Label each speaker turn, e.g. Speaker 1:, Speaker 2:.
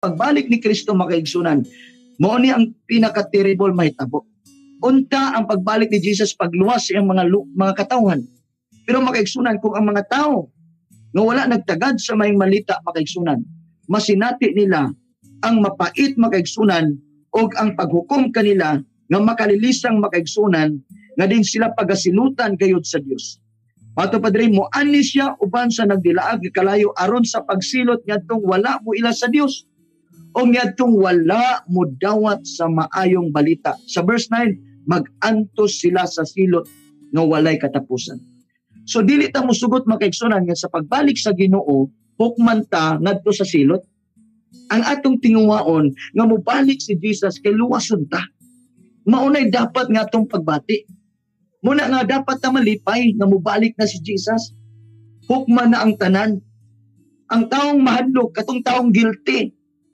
Speaker 1: pagbalik ni Kristo makaigsunan, mao ni ang pinaka-terrible mahitabo. Unta ang pagbalik ni Jesus pagluwas sa iyang mga katawhan. Pero makaigsunan kung ang mga tao nga wala nagtagad sa mayong malita makaigsunan, masinati nila ang mapait makaigsunan o ang paghukom kanila nga makalilisang makaigsunan nga din sila pagasilutan gayud sa Dios. Pato padre mo ani siya uban sa nagdilaag kalayo aron sa pagsilot ngadtong wala mo ila sa Dios o ngadtong wala mo dawat sa maayong balita. Sa verse 9, mag-antos sila sa silot nga walay katapusan. So dili ta mo sugot makaigsunan nga sa pagbalik sa Ginoo hukman ta ngadto sa silot. Ang atong tinguwaon nga mobalik si Jesus kay luwason ta. Maunay dapat nga atong pagbati. Muna nga dapat na malipay nga mobalik na si Jesus. Hukman na ang tanan. Ang taong mahadlok, katong taong guilty,